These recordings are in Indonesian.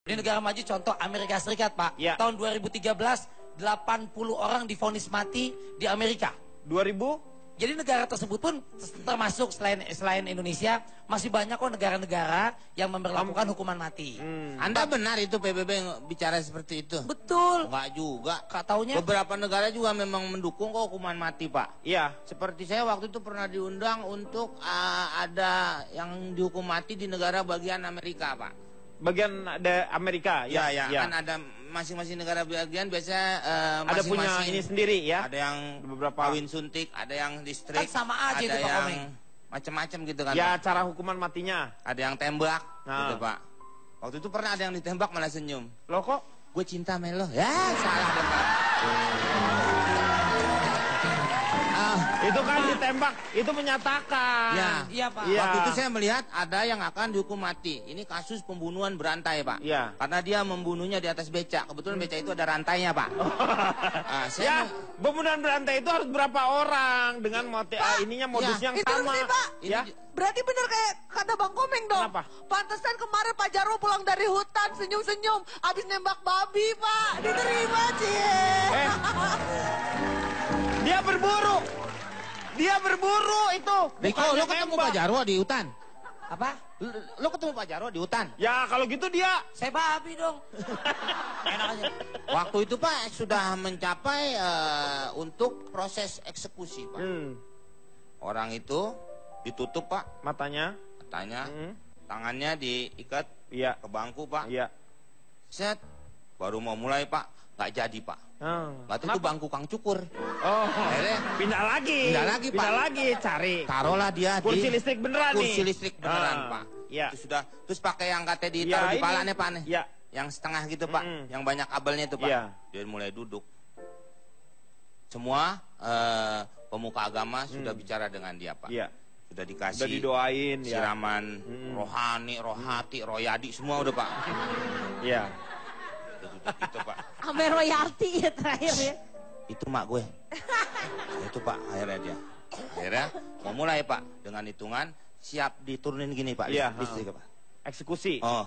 Di negara maju contoh Amerika Serikat, Pak. Ya. Tahun 2013, 80 orang divonis mati di Amerika. 2000? Jadi negara tersebut pun termasuk selain Indonesia, masih banyak kok negara-negara yang memberlakukan hukuman mati. Anda benar itu PBB bicara seperti itu? Betul. Enggak juga. Kataunya Beberapa negara juga memang mendukung kok hukuman mati, Pak. Iya. Seperti saya waktu itu pernah diundang untuk ada yang dihukum mati di negara bagian Amerika, Pak. Bagian ada Amerika, Ya, ya. kan ada masing-masing negara bagian biasanya Ada punya masing-masing ini sendiri ya. Ada yang Beberapa. kawin suntik, ada yang distrik, Kan sama aja ada itu, Pak yang Komeng. macam-macam gitu kan. Ya, Pak. cara hukuman matinya. Ada yang tembak, Nah. gitu Pak. Waktu itu pernah ada yang ditembak malah senyum. Loh kok? Gue cinta Melo. Ya, salah deh, Pak. Itu kan ditembak, itu menyatakan. Ya. Iya, Pak. Iya. Waktu itu saya melihat ada yang akan dihukum mati. Ini kasus pembunuhan berantai, Pak. Iya. Karena dia membunuhnya di atas becak. Kebetulan becak itu ada rantainya, Pak. Ya, pembunuhan berantai itu harus berapa orang dengan ininya modus yang Itu sama. sih, Pak. Ya. Berarti bener kayak kata Bang Komeng dong. Kenapa? Pantesan kemarin Pak Jarwo pulang dari hutan senyum-senyum. Abis nembak babi, Pak. Diterima, Cie. Dia berburu. Dia berburu itu. Riko, Bukannya lo ketemu nembak. Pak Jarwo di hutan? apa? Lo ketemu Pak Jarwo di hutan? Ya, kalau gitu dia. Saya babi dong. Enak aja. Waktu itu Pak sudah mencapai untuk proses eksekusi, Pak. Orang itu ditutup, Pak, Matanya. katanya, tangannya diikat Iya. ke bangku, Pak. Iya. Set, baru mau mulai, Pak, nggak jadi, Pak. Nggak tahu itu Kenapa? bangku Kang Cukur. Oh, Akhirnya pindah lagi. Pindah lagi, Pak. Pindah lagi, cari. taruhlah dia Kursi di listrik beneran nih. kursi listrik beneran, Ah, Pak. iya. Itu sudah, terus pakai yang katanya Ya, ditaruh di ini. palanya, Pak, nih. Iya. Yang setengah gitu, Pak. Yang banyak kabelnya itu, Pak. Iya. Dia mulai duduk. Semua pemuka agama sudah bicara dengan dia, Pak. Iya. Sudah dikasih Udah didoain ya. siraman rohani, rohati, royadi, semua udah, Pak. Iya. Udah duduk gitu, Pak. Ame royalti ya terakhir ya. Itu mak gue. Itu, Pak, akhirnya dia. Akhirnya mau mulai, Pak, dengan hitungan siap diturunin gini, Pak. Iya, Listrik, Pak. Eksekusi. Oh,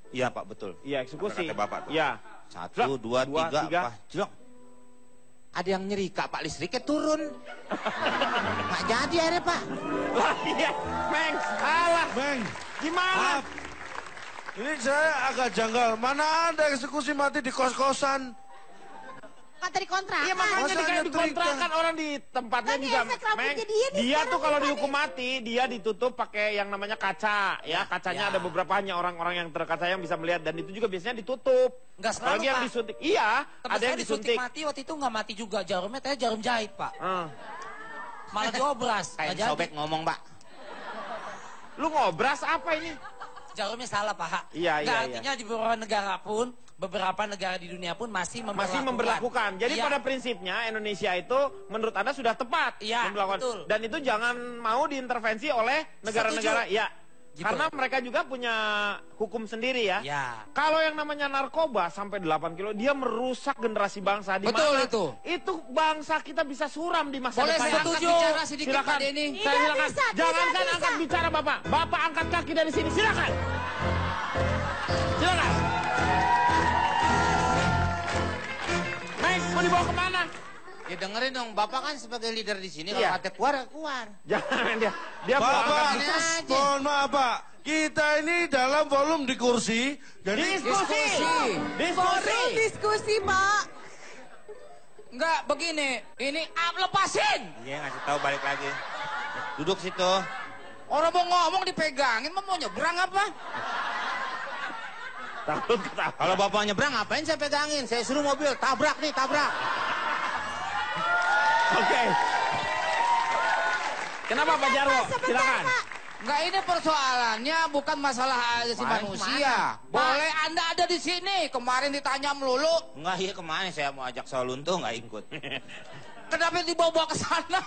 iya, Pak, betul. Iya, eksekusi. Apa kata Bapak tuh? Iya. Satu, dua, tiga, Pak. Jelok. Ada yang nyerika, Pak, listriknya turun. Nggak jadi akhirnya, Pak. Lah, iya. Meng, alah. Bang, Gimana? maaf. Ini saya agak janggal. Mana ada eksekusi mati di kos-kosan? Kata di kontrak. Iya, makanya Masa di kayak nyetrika? dikontrakan orang di tempatnya Kan juga. efek rambutnya dia nih Dia sekarang tuh kalau nih, dihukum mati, dia ditutup pakai yang namanya kaca. Ya, kacanya ada beberapa hanya orang-orang yang terkaca yang bisa melihat. Dan itu juga biasanya ditutup. Nggak selalu, Apalagi yang Pak. disuntik. Iya, Temen ada saya yang disuntik disuntik. mati waktu itu nggak mati juga. Jarumnya tanya jarum jahit, Pak. Malah diobras. Kayak Nggak jadi. sobek ngomong, Pak. Lu ngobras apa ini? Jarumnya salah, Pak. Iya, Nggak, iya, artinya di beberapa negara di dunia pun masih Memberlakukan. Jadi Iya. pada prinsipnya Indonesia itu menurut Anda sudah tepat Iya, memberlakukan. betul. Dan itu jangan mau diintervensi oleh negara-negara. Setuju. Ya. Gitu. Karena mereka juga punya hukum sendiri ya. Ya. Kalau yang namanya narkoba sampai 8 kilo, dia merusak generasi bangsa. Di Betul mana itu. Itu bangsa kita bisa suram di masa Boleh depan. saya angkat bicara sedikit, Silakan. Pak Denny? Saya Tidak silakan. bisa, Jangankan tidak angkat bisa. bicara Bapak. Bapak angkat kaki dari sini. Silakan. Silakan. Meng, mau dibawa kemana? Ya dengerin dong, Bapak kan sebagai leader di sini, Iya. kalau kata keluar, keluar. Jangan dia mau Bapak, angkat. ini aja. mohon maaf Pak. Kita ini dalam volume di kursi. Jadi Diskusi. Forum diskusi, Pak. Enggak, begini. Ini lepasin. Iya, ngasih tahu balik lagi. Duduk situ. Orang mau ngomong dipegangin, mau nyebrang apa? Takut ketawa. Kalau Bapak nyebrang, ngapain saya pegangin? Saya suruh mobil, tabrak nih, tabrak. Oke. Kenapa Pak Jarwo? Silakan. Enggak, ini persoalannya bukan masalah asasi manusia. Boleh Anda ada di sini. Kemarin ditanya melulu. Enggak, iya kemarin saya mau ajak soal untung, nggak ikut. Kenapa dibawa ke sana?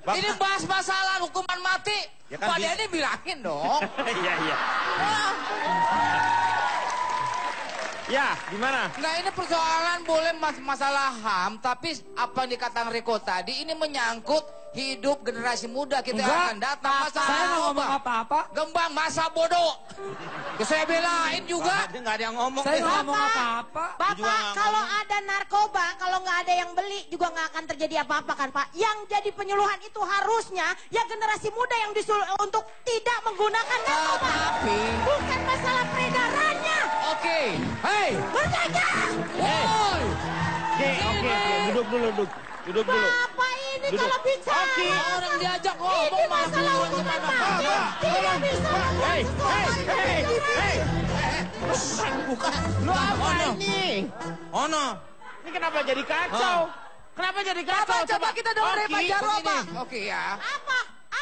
Ini bahas masalah hukuman mati. Ya kan, Pak Denny bilangin dong. Iya, iya. Ya, gimana? Enggak, ini persoalan boleh masalah HAM, tapi apa yang dikatakan Riko tadi ini menyangkut hidup generasi muda kita yang Enggak. akan datang. Masa Saya nggak ngomong narkoba? apa-apa. Gembang masa bodoh. Saya belain juga. Nggak ada yang ngomong. Saya nggak deh. ngomong apa-apa. juga Bapak, nggak kalau ngomong. ada narkoba, kalau nggak ada yang beli juga nggak akan terjadi apa-apa kan Pak? Yang jadi penyuluhan itu harusnya ya generasi muda yang disuruh untuk tidak menggunakan narkoba. Tapi, Bukan masalah peredarannya. oke. Hei, Bertanya. woi. Oke, duduk dulu. Bapak ini kalau bicara. Oke. Orang diajak ngomong Ini malah masalah duluan hukuman kemana-mana. mati. Tidak bisa membuat sesuatu. Lu apa ini? Ono. Ini kenapa jadi kacau? Kenapa jadi kacau? Bapak, coba kita dengar dari Pak Jarwo, Begini, Pak. oke ya. Apa?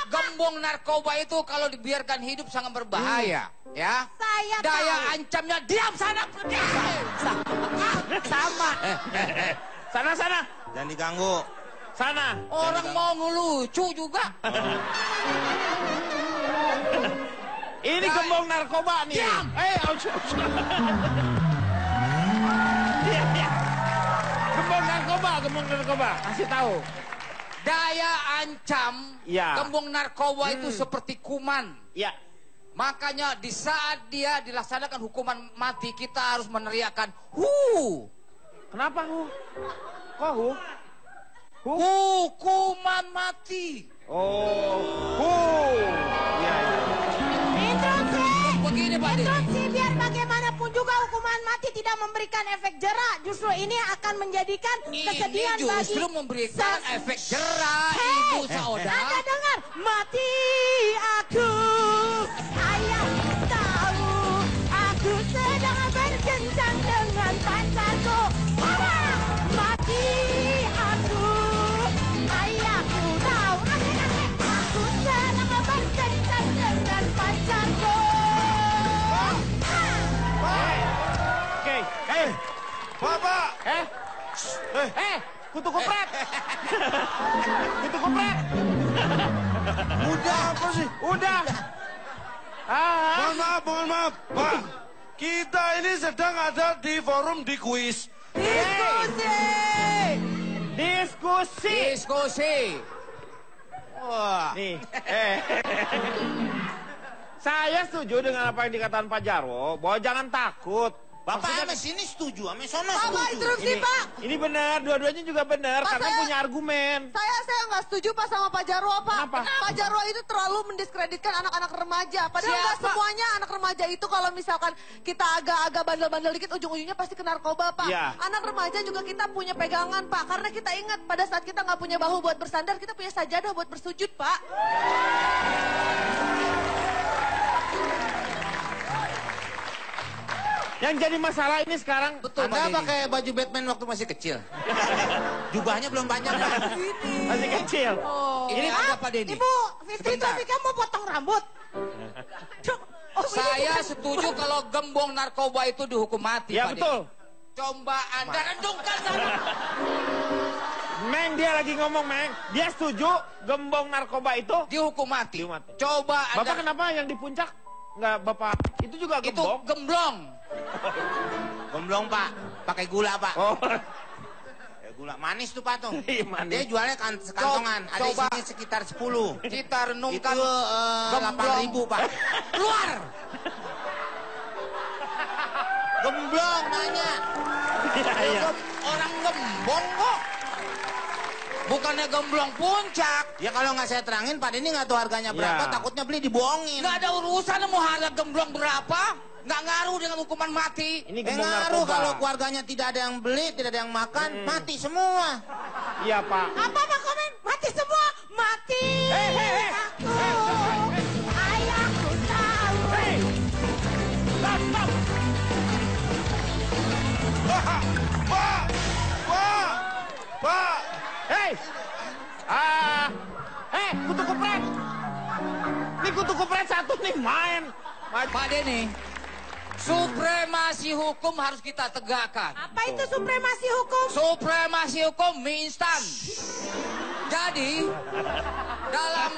Gembong narkoba itu kalau dibiarkan hidup sangat berbahaya, ya. Saya Daya tahu. ancamnya diam sana. Sama. Sana. Jangan diganggu. Sana. Orang mau ngelucu juga. Ini gembong narkoba nih. Diam. Iya. Gembong narkoba. Kasih tahu. Daya ancam Ya. gembong narkoba itu seperti kuman. Ya. Makanya di saat dia dilaksanakan hukuman mati kita harus meneriakkan Kenapa Kok hukuman mati. Oh. Iya. Instruksi. Begini Pak Dini. Instruksi biar bagaimanapun juga hukuman mati tidak memberikan efek jerak. Justru ini akan menjadikan kesedihan Ini bagi... justru memberikan efek jerah Hei, ibu saudara. Anda dengar? Mati aku, ayahku tahu, aku sedang berkencang dengan pacarku. Marah! Mati aku, ayahku tahu, aku sedang berkencang dengan pacarku. Oke. Bapak! Kutu kupret. Udah apa sih? Udah. Mohon maaf. Pak, kita ini sedang ada di forum di kuis. Diskusi. Wah. Nih. Saya setuju dengan apa yang dikatakan Pak Jarwo, bahwa jangan takut. Bapak sama sini setuju, sama sono Bapak, setuju. instruksi, Pak. Ini benar, dua-duanya juga benar Pak, karena saya- punya argumen. Saya nggak setuju Pak sama Pak Jarwo, Pak. Kenapa? Pak Jarwo itu terlalu mendiskreditkan anak-anak remaja. Padahal nggak Siapa? semuanya anak remaja itu kalau misalkan kita agak-agak bandel-bandel dikit, ujung-ujungnya pasti ke narkoba, Pak. Iya. Anak remaja juga kita punya pegangan, Pak. Karena kita ingat pada saat kita nggak punya bahu buat bersandar, kita punya sajadah buat bersujud, Pak. Yang jadi masalah ini sekarang Betul Pak Anda Dini. pakai baju Batman waktu masih kecil. Jubahnya belum banyak. masih kecil. Ini ada Pak Deni. Ibu, Fitri Sebentar. tapi kamu potong rambut. Saya setuju kalau gembong narkoba itu dihukum mati Ya Pak betul. Deni. Coba Anda rendungkan sana. Meng dia lagi ngomong, Meng. Dia setuju gembong narkoba itu. Dihukum mati. Dihukum mati. Coba Anda. Bapak kenapa yang di puncak nggak Bapak? Itu juga Itu gembong. gemblong. Gemblong Pak, pakai gula Pak. Oh. Ya, gula manis tuh Pak tuh. Iya, manis. Dia jualnya sekantongan, ada Coba. isinya sekitar 10. Kita Itu renungkan 8.000 Pak. keluar. Gemblong nanya. Iya. Orang gembong kok. Bukannya gemblong puncak. Ya kalau nggak saya terangin Pak ini nggak tahu harganya berapa, Ya. takutnya beli dibohongin. Nggak ada urusan mau harga gemblong berapa. Nggak ngaruh dengan hukuman mati. Ini gembong ngaruh narkoba. kalau keluarganya tidak ada yang beli, tidak ada yang makan, mati semua. Iya, Pak. Apa Pak komen? Mati semua. Mati. Aku. Ayahku tahu. Pak! Hei. Kutu kupret. Ini kutu kupret satu nih main. Pak Deni, supremasi hukum harus kita tegakkan. Apa itu supremasi hukum? Supremasi hukum mie instan. Jadi, dalam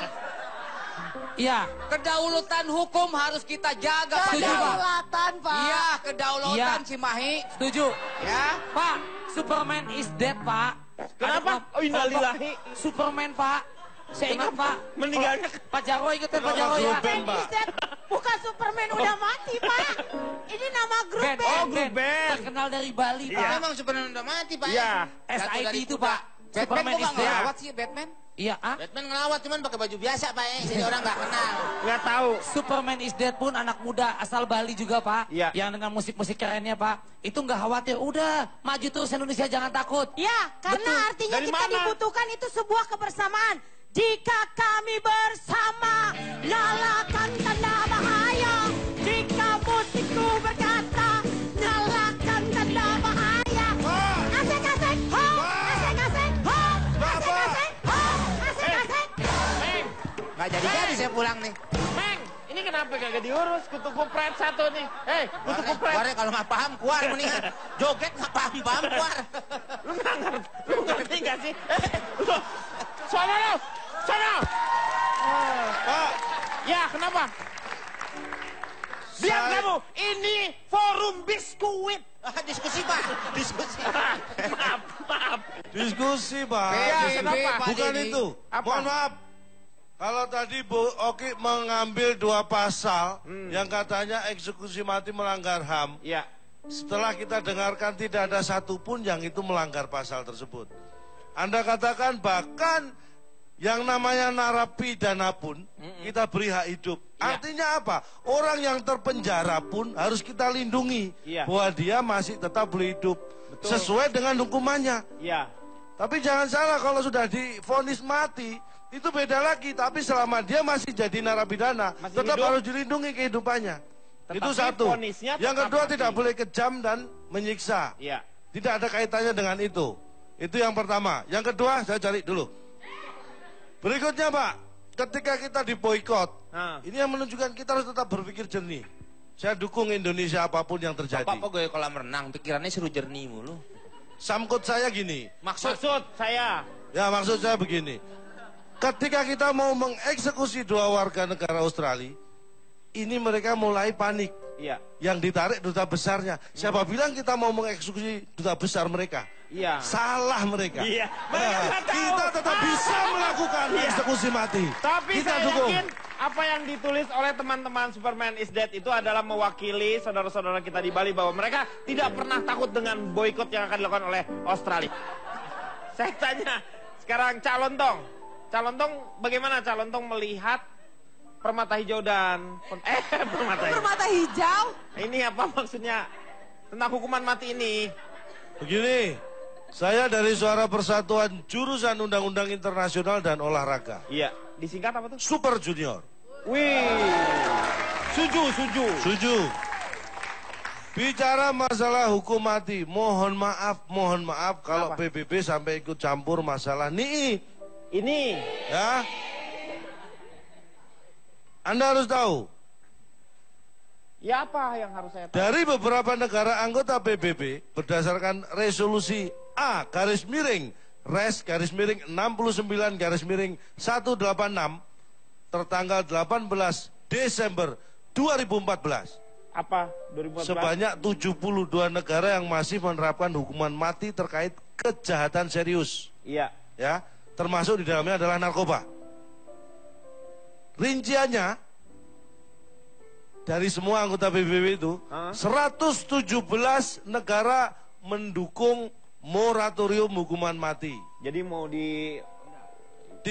kedaulatan hukum harus kita jaga Pak Deni. Kedaulatan, Pak. Iya, kedaulatan Iya. Cimahi. Setuju. Ya, Pak, Superman is dead, Pak. Kenapa? Oh, innalillahi. Superman, Pak. Saya ingat Pak. Meninggalnya Pak Jarwo ingat Pak Jarwo ya. Grup band, Pak. Is that bukan Superman udah mati, Pak. Ini nama grup Band, band. grup band. Terkenal dari Bali Iya. Pak. Memang Superman udah mati, Pak. Iya. Jatuh SID dari itu kuda. Pak. Batman Superman kok is nggak dead. ngelawat sih, Batman? Iya, Batman ngelawat cuman pakai baju biasa, Pak. Jadi orang nggak kenal. nggak tahu. Superman is Dead pun anak muda asal Bali juga Pak. Iya. Yang dengan musik-musik kerennya Pak. Itu nggak khawatir. Udah, maju terus Indonesia, jangan takut. Ya, karena Betul. artinya Dari kita mana? dibutuhkan itu sebuah kebersamaan. Jika kami bersama, nyalakan tanda bahaya. Jika musikku berkata, nyalakan tanda bahaya. Asik-asik, ho! Asik-asik, ho! Asik-asik, ho! Asik-asik. Meng, Nggak jadi saya pulang nih. Meng, ini kenapa kagak diurus? Kutu kupret satu nih. Hei, kutu kupret. Keluar kalau nggak paham, keluar mendingan. Joget nggak paham, keluar. Lu ngerti gak sih? Lu, sono lu, sono. Pak, Ya, kenapa? Diam Saya- kamu, ini forum biskuit. Diskusi, Pak. Diskusi. Maaf. diskusi Pak. Ya, kenapa? Pak Bukan Deddy. itu. Apa? Mohon maaf. Kalau tadi Bu Oki mengambil 2 pasal yang katanya eksekusi mati melanggar HAM. Ya, Setelah kita dengarkan tidak ada satupun yang itu melanggar pasal tersebut. Anda katakan bahkan yang namanya narapidana pun kita beri hak hidup. Iya. Artinya apa? Orang yang terpenjara pun harus kita lindungi. Iya. Bahwa dia masih tetap boleh hidup. Betul. Sesuai dengan hukumannya. ya. Tapi jangan salah kalau sudah divonis mati, itu beda lagi. Tapi selama dia masih jadi narapidana, Masih tetap hidup. harus dilindungi kehidupannya. Tetapi Itu satu. vonisnya Yang tetap kedua mati. tidak boleh kejam dan menyiksa. Ya. Tidak ada kaitannya dengan itu. Itu yang pertama. Yang kedua saya cari dulu. Berikutnya Pak, ketika kita diboikot, Nah. ini yang menunjukkan kita harus tetap berpikir jernih. Saya dukung Indonesia apapun yang terjadi. Bapak pegawai kolam renang, pikirannya seru jernih mulu. Samkut saya gini. Maksud Maksud saya, Ya maksud saya begini. Ketika kita mau mengeksekusi 2 warga negara Australia, ini mereka mulai panik. iya, Yang ditarik duta besarnya. Siapa bilang kita mau mengeksekusi duta besar mereka? iya. Salah mereka. Iya. Mereka Nah, nggak tahu. kita tetap bisa melakukan Iya. eksekusi mati. Tapi kita saya dukung. yakin apa yang ditulis oleh teman-teman Superman is Dead itu adalah mewakili saudara-saudara kita di Bali bahwa mereka tidak pernah takut dengan boykot yang akan dilakukan oleh Australia. Saya tanya sekarang Calon Tong. Calon Tong, bagaimana Calon Tong melihat permata hijau dan permata hijau. Permata hijau. Ini apa maksudnya tentang hukuman mati ini? Begini, saya dari Suara Persatuan Jurusan Undang-Undang Internasional dan Olahraga. Iya, disingkat apa tuh? Super Junior. Wih, suju. Setuju. Bicara masalah hukum mati, mohon maaf kalau Apa? PBB sampai ikut campur masalah NII. Ini, Ya. Anda harus tahu, ya apa yang harus saya tahu? dari beberapa negara anggota PBB berdasarkan resolusi A garis miring res garis miring 69 garis miring 186 tertanggal 18 Desember 2014. Apa 2014? Sebanyak 72 negara yang masih menerapkan hukuman mati terkait kejahatan serius. Iya. Ya, termasuk di dalamnya adalah narkoba. Rinciannya dari semua anggota PBB itu, 117 negara mendukung moratorium hukuman mati. Jadi mau 38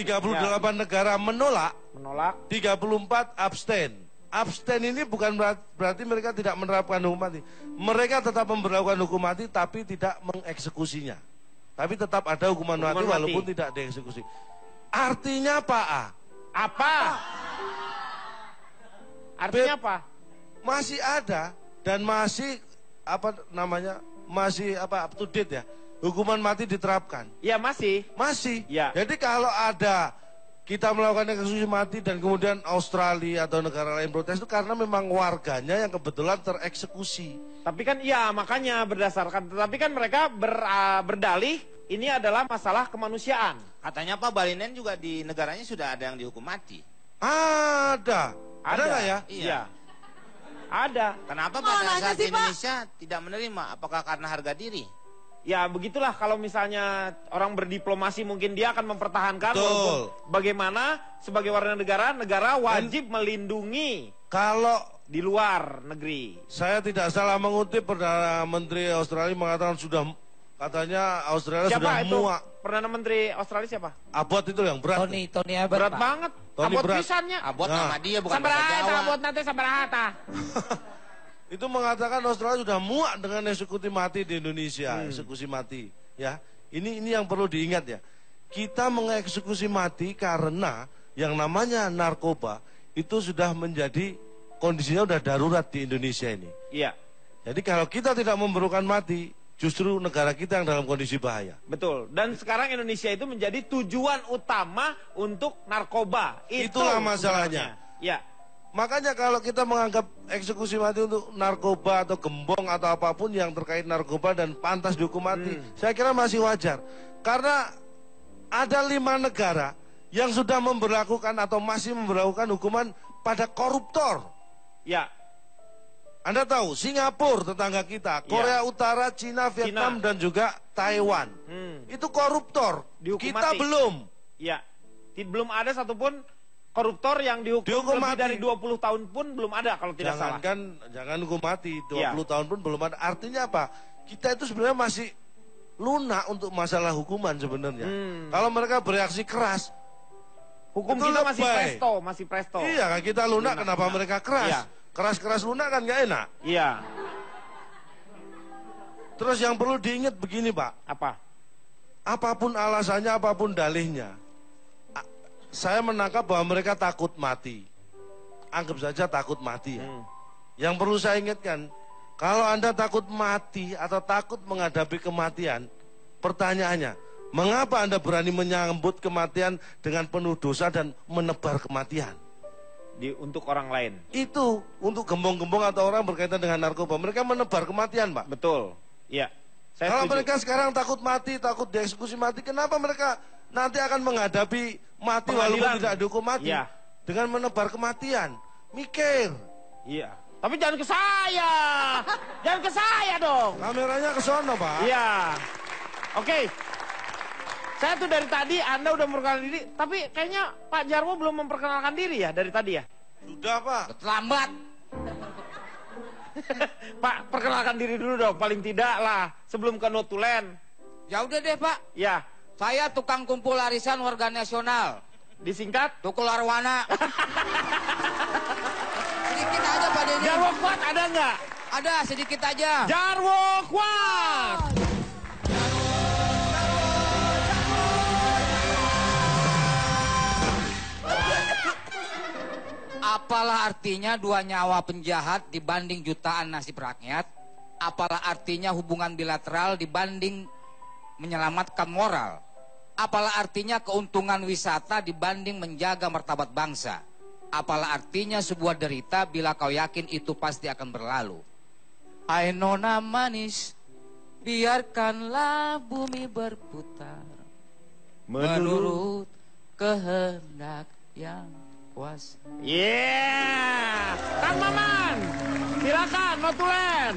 negara menolak, menolak. 34 abstain. Abstain ini bukan berarti mereka tidak menerapkan hukum mati. Mereka tetap memperlakukan hukum mati tapi tidak mengeksekusinya. Tapi tetap ada hukuman mati mati. walaupun tidak dieksekusi. Artinya apa? Apa? Artinya apa? Masih ada dan masih masih up to date ya. Hukuman mati diterapkan. Ya masih. Masih. Ya. Jadi kalau ada kita melakukan eksekusi mati dan kemudian Australia atau negara lain protes itu karena memang warganya yang kebetulan tereksekusi. Tapi kan ya makanya berdasarkan. Tapi kan mereka berdalih ini adalah masalah kemanusiaan. katanya Pak Balinen juga di negaranya sudah ada yang dihukum mati. Ada. Ada nggak ya? Iya. Ada. Kenapa Oh, pada nanya saat sih, Pak. Indonesia tidak menerima? Apakah karena harga diri? ya begitulah kalau misalnya orang berdiplomasi mungkin dia akan mempertahankan Betul. walaupun bagaimana sebagai warga negara, negara wajib melindungi Kalau di luar negeri. saya tidak salah mengutip Perdana Menteri Australia mengatakan katanya Australia Siapa sudah itu? muak. Perdana Menteri Australia siapa? Abot itu yang berat. Tony Abbott, Berat Pak. banget. Tony Abot berat. pisannya. Abot Nah. nama dia bukan Sabaraha bahasa eta Jawa. abot nanti sabaraha eta. Itu mengatakan Australia sudah muak dengan eksekusi mati di Indonesia, eksekusi mati, ya. Ini yang perlu diingat ya. Kita mengeksekusi mati karena yang namanya narkoba itu sudah menjadi kondisinya sudah darurat di Indonesia ini. Iya, Jadi kalau kita tidak memburukan mati, justru negara kita yang dalam kondisi bahaya. betul. Dan sekarang Indonesia itu menjadi tujuan utama untuk narkoba. Itulah masalahnya. sebenarnya. Ya, Makanya kalau kita menganggap eksekusi mati untuk narkoba atau gembong atau apapun yang terkait narkoba dan pantas dihukum mati, saya kira masih wajar. Karena ada 5 negara yang sudah memberlakukan atau masih memberlakukan hukuman pada koruptor. ya, Anda tahu, Singapura tetangga kita, Korea Utara, Cina, Vietnam, dan juga Taiwan. Itu koruptor. Dihukum Kita mati. belum. ya. Belum ada satupun koruptor yang dihukum Dihukum lebih mati. dari 20 tahun pun belum ada kalau tidak salah. Jangan hukum mati, 20 Iya. tahun pun belum ada. Artinya apa? Kita itu sebenarnya masih lunak untuk masalah hukuman sebenarnya. Kalau mereka bereaksi keras, Hukum itu kita masih lebay. presto. Iya kan kita lunak, kenapa mereka keras? Iya. Keras-keras lunak kan nggak enak. Iya. Terus yang perlu diingat begini Pak, Apa? apapun alasannya, apapun dalihnya, saya menangkap bahwa mereka takut mati. Anggap saja takut mati ya. Yang perlu saya ingatkan, kalau Anda takut mati atau takut menghadapi kematian, pertanyaannya, mengapa Anda berani menyambut kematian dengan penuh dosa dan menebar kematian? Untuk orang lain. Itu untuk gembong-gembong atau orang berkaitan dengan narkoba. Mereka menebar kematian, Pak. Betul. Iya. Saya Kalau setuju. mereka sekarang takut mati, takut dieksekusi mati, kenapa mereka nanti akan menghadapi mati walaupun Pengadilan. tidak dihukum mati? Iya. Dengan menebar kematian. Mikir. Iya. Tapi jangan ke saya. Jangan ke saya dong. Kameranya ke sono, Pak. Iya. Oke. Saya tuh dari tadi Anda udah memperkenalkan diri, tapi kayaknya Pak Jarwo belum memperkenalkan diri ya dari tadi ya. Sudah, Pak. Terlambat. Pak, perkenalkan diri dulu dong, paling tidak lah sebelum ke notulen. Ya udah deh Pak. Ya, Saya tukang kumpul arisan warga nasional. disingkat. Tukul Arwana. Sedikit aja Pak Denny. Jarwo kuat ada nggak? Ada sedikit aja. Jarwo kuat. Apalah artinya 2 nyawa penjahat dibanding jutaan nasib rakyat? Apalah artinya hubungan bilateral dibanding menyelamatkan moral? Apalah artinya keuntungan wisata dibanding menjaga martabat bangsa? Apalah artinya sebuah derita bila kau yakin itu pasti akan berlalu? Hai nona manis, biarkanlah bumi berputar menurut kehendak yang kuasa. Yeah. Kang Maman, silakan notulen.